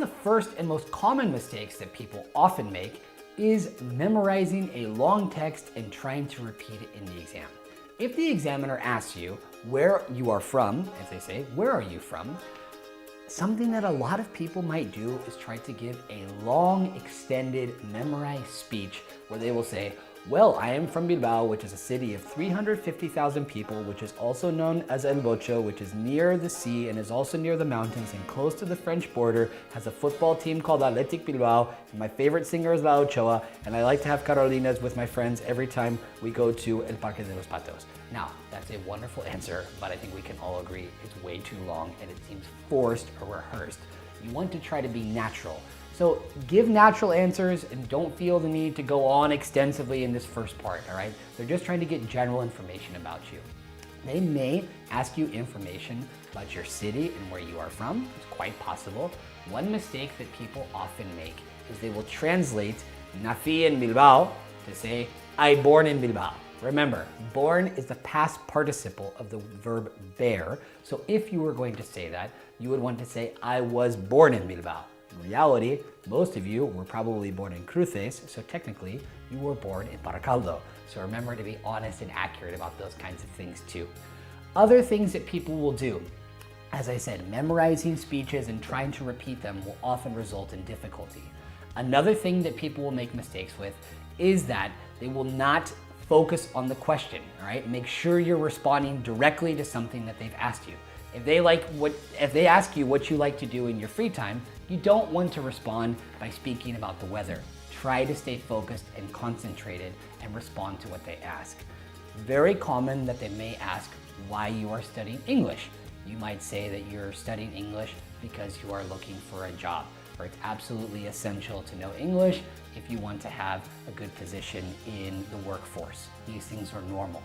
the first and most common mistakes that people often make is memorizing a long text and trying to repeat it in the exam. If the examiner asks you where you are from, if they say, "Where are you from?" something that a lot of people might do is try to give a long, extended, memorized speech where they will say, "Well, I am from Bilbao, which is a city of 350,000 people, which is also known as El Bocho, which is near the sea and is also near the mountains and close to the French border, has a football team called Athletic Bilbao, and my favorite singer is La Ochoa, and I like to have Carolinas with my friends every time we go to El Parque de los Patos." Now, that's a wonderful answer, but I think we can all agree it's way too long and it seems forced or rehearsed. You want to try to be natural. So give natural answers and don't feel the need to go on extensively in this first part, all right? They're just trying to get general information about you. They may ask you information about your city and where you are from. It's quite possible. One mistake that people often make is they will translate nací en Bilbao to say I born in Bilbao. Remember, born is the past participle of the verb bear. So if you were going to say that, you would want to say I was born in Bilbao. In reality, most of you were probably born in Cruces, so technically you were born in Baracaldo. So remember to be honest and accurate about those kinds of things too. Other things that people will do, as I said, memorizing speeches and trying to repeat them will often result in difficulty. Another thing that people will make mistakes with is that they will not focus on the question, all right? Make sure you're responding directly to something that they've asked you. If they ask you what you like to do in your free time, you don't want to respond by speaking about the weather. Try to stay focused and concentrated and respond to what they ask. Very common that they may ask why you are studying English. You might say that you're studying English because you are looking for a job, or it's absolutely essential to know English if you want to have a good position in the workforce. These things are normal.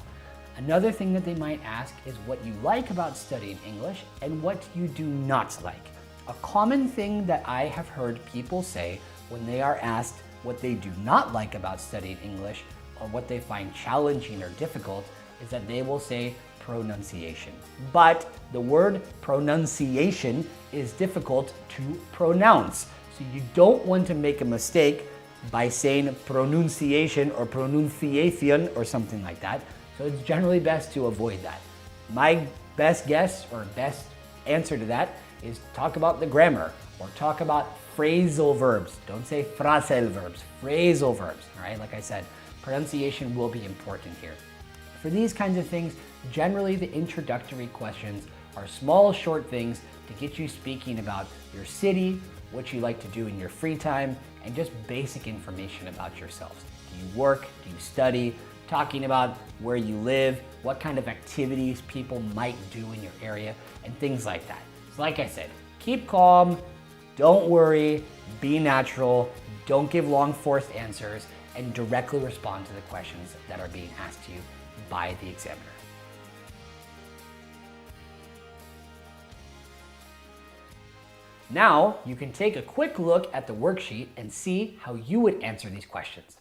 Another thing that they might ask is what you like about studying English and what you do not like. A common thing that I have heard people say when they are asked what they do not like about studying English or what they find challenging or difficult is that they will say pronunciation. But the word pronunciation is difficult to pronounce. So you don't want to make a mistake by saying pronunciation or pronunciation or something like that. So it's generally best to avoid that. My best guess or best answer to that is talk about the grammar or talk about phrasal verbs. Don't say phrasal verbs, phrasal verbs, all right? Like I said, pronunciation will be important here. For these kinds of things, generally the introductory questions are small, short things to get you speaking about your city, what you like to do in your free time, and just basic information about yourselves. Do you work? Do you study? Talking about where you live, what kind of activities people might do in your area, and things like that. So like I said, keep calm, don't worry, be natural, don't give long forced answers, and directly respond to the questions that are being asked to you by the examiner. Now, you can take a quick look at the worksheet and see how you would answer these questions.